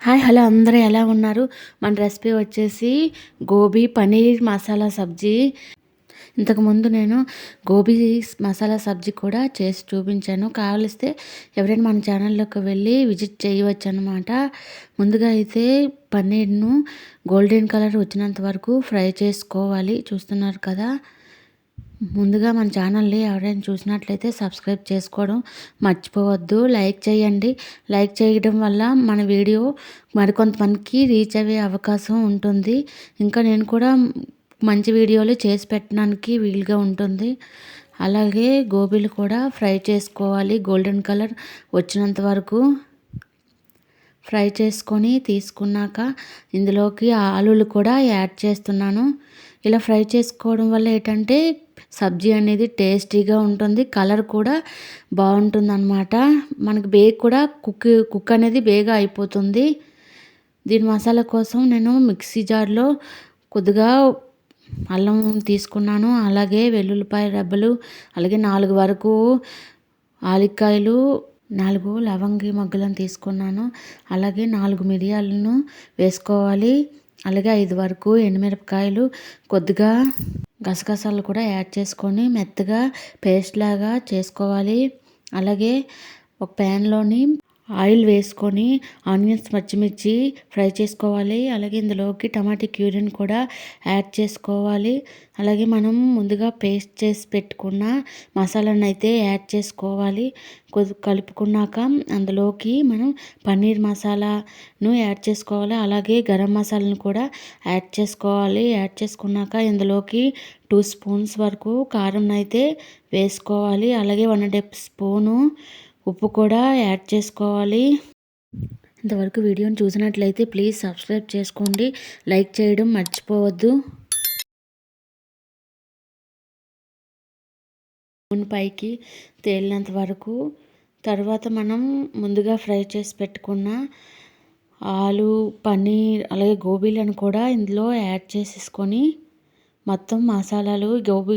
Hi hello అందరూ ఎలా ఉన్నారు? మన రెసిపీ వచ్చేసి గోబీ పనీర్ మసాలా సబ్జీ. ఇంతకుముందు నేను గోబీ మసాలా సబ్జీ కూడా చేసి చూపించాను. కావలిస్తే ఎవరైనా మన ఛానల్లోకి వెళ్ళి విజిట్ చేయవచ్చు అనమాట. ముందుగా అయితే పన్నీర్ను గోల్డెన్ కలర్ వచ్చినంత వరకు ఫ్రై చేసుకోవాలి. చూస్తున్నారు కదా. ముందుగా మన ఛానల్ని ఎవరైనా చూసినట్లయితే సబ్స్క్రైబ్ చేసుకోవడం మర్చిపోవద్దు. లైక్ చేయండి. లైక్ చేయడం వల్ల మన వీడియో మరికొంతమందికి రీచ్ అయ్యే అవకాశం ఉంటుంది. ఇంకా నేను కూడా మంచి వీడియోలు చేసి పెట్టడానికి వీలుగా ఉంటుంది. అలాగే గోబీలు కూడా ఫ్రై చేసుకోవాలి. గోల్డెన్ కలర్ వచ్చినంత వరకు ఫ్రై చేసుకొని తీసుకున్నాక ఇందులోకి ఆలులు కూడా యాడ్ చేస్తున్నాను. ఇలా ఫ్రై చేసుకోవడం వల్ల ఏంటంటే సబ్జీ అనేది టేస్టీగా ఉంటుంది, కలర్ కూడా బాగుంటుందన్నమాట. మనకి కూడా కుక్ అనేది బేగా అయిపోతుంది. దీని మసాలా కోసం నేను మిక్సీ జార్లో కొద్దిగా అల్లం తీసుకున్నాను, అలాగే వెల్లుల్లిపాయ రెబ్బలు, అలాగే 4 వరకు ఆలిక్కాయలు, 4 లవంగి మొగ్గలను తీసుకున్నాను, అలాగే 4 మిరియాలను వేసుకోవాలి, అలాగే 5 వరకు ఎండుమిరపకాయలు, కొద్దిగా గసగసాలు కూడా యాడ్ చేసుకొని మెత్తగా పేస్ట్ లాగా చేసుకోవాలి. అలాగే ఒక ప్యాన్లోని ఆయిల్ వేసుకొని ఆనియన్స్ పచ్చిమిర్చి ఫ్రై చేసుకోవాలి. అలాగే ఇందులోకి టమాటా క్యూరీని కూడా యాడ్ చేసుకోవాలి. అలాగే మనం ముందుగా పేస్ట్ చేసి పెట్టుకున్న మసాలాను అయితే యాడ్ చేసుకోవాలి. కలుపుకున్నాక అందులోకి మనం పన్నీర్ మసాలాను యాడ్ చేసుకోవాలి. అలాగే గరం మసాలాను కూడా యాడ్ చేసుకోవాలి. యాడ్ చేసుకున్నాక ఇందులోకి 2 స్పూన్స్ వరకు కారం అయితే వేసుకోవాలి. అలాగే 1.5 స్పూను ఉప్పు కూడా యాడ్ చేసుకోవాలి. ఇంతవరకు వీడియోని చూసినట్లయితే ప్లీజ్ సబ్స్క్రైబ్ చేసుకోండి. లైక్ చేయడం మర్చిపోవద్దు. పైకి తేలినంత వరకు తర్వాత మనం ముందుగా ఫ్రై చేసి పెట్టుకున్న ఆలు, పన్నీర్, అలాగే గోబీలను కూడా ఇందులో యాడ్ చేసేసుకొని మొత్తం మసాలాలు గోబీ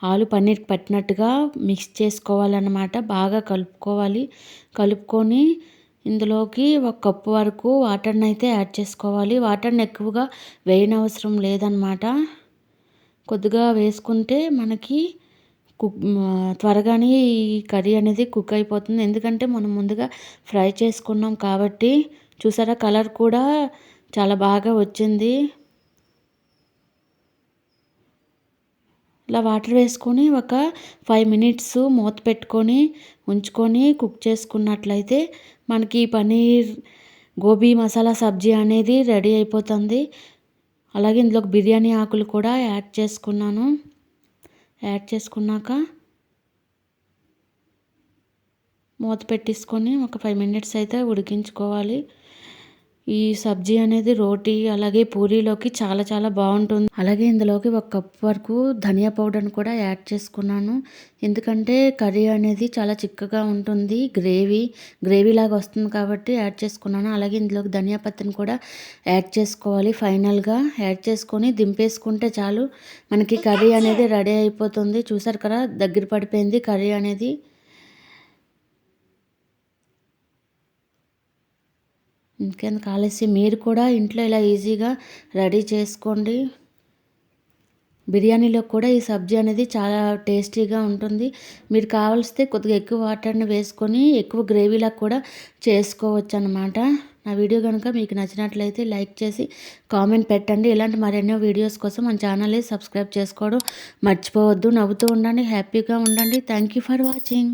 ఆలు పన్నీర్కి పట్టినట్టుగా మిక్స్ చేసుకోవాలన్నమాట. బాగా కలుపుకోవాలి. కలుపుకొని ఇందులోకి 1 కప్పు వరకు వాటర్ని అయితే యాడ్ చేసుకోవాలి. వాటర్ని ఎక్కువగా వేయనవసరం లేదన్నమాట. కొద్దిగా వేసుకుంటే మనకి త్వరగానే ఈ కర్రీ అనేది కుక్ అయిపోతుంది. ఎందుకంటే మనం ముందుగా ఫ్రై చేసుకున్నాం కాబట్టి. చూసారా, కలర్ కూడా చాలా బాగా వచ్చింది. ఇలా వాటర్ వేసుకొని ఒక 5 మినిట్స్ మూత పెట్టుకొని ఉంచుకొని కుక్ చేసుకున్నట్లయితే మనకి పన్నీర్ గోబీ మసాలా సబ్జీ అనేది రెడీ అయిపోతుంది. అలాగే ఇందులోకి బిర్యానీ ఆకులు కూడా యాడ్ చేసుకున్నాను. యాడ్ చేసుకున్నాక మూత పెట్టేసుకొని ఒక 5 మినిట్స్ అయితే ఉడికించుకోవాలి. ఈ సబ్జీ అనేది రోటీ అలాగే పూరీలోకి చాలా చాలా బాగుంటుంది. అలాగే ఇందులోకి 1 కప్ వరకు ధనియా పౌడర్ని కూడా యాడ్ చేసుకున్నాను. ఎందుకంటే కర్రీ అనేది చాలా చిక్కగా ఉంటుంది, గ్రేవీ లాగా వస్తుంది కాబట్టి యాడ్ చేసుకున్నాను. అలాగే ఇందులోకి ధనియా పత్తిని కూడా యాడ్ చేసుకోవాలి. ఫైనల్గా యాడ్ చేసుకొని దింపేసుకుంటే చాలు, మనకి కర్రీ అనేది రెడీ అయిపోతుంది. చూసారు కదా, దగ్గర పడిపోయింది కర్రీ అనేది. ఇంకెందుకు ఆలస్యం, మీరు కూడా ఇంట్లో ఇలా ఈజీగా రెడీ చేసుకోండి. బిర్యానీలో కూడా ఈ సబ్జీ అనేది చాలా టేస్టీగా ఉంటుంది. మీరు కావాల్సితే కొద్దిగా ఎక్కువ వాటర్ని వేసుకొని ఎక్కువ గ్రేవీలా కూడా చేసుకోవచ్చు అన్నమాట. నా వీడియో కనుక మీకు నచ్చినట్లయితే లైక్ చేసి కామెంట్ పెట్టండి. ఇలాంటి మరెన్నో వీడియోస్ కోసం మన ఛానల్ని సబ్స్క్రైబ్ చేసుకోవడం మర్చిపోవద్దు. నవ్వుతూ ఉండండి, హ్యాపీగా ఉండండి. Thank you for watching.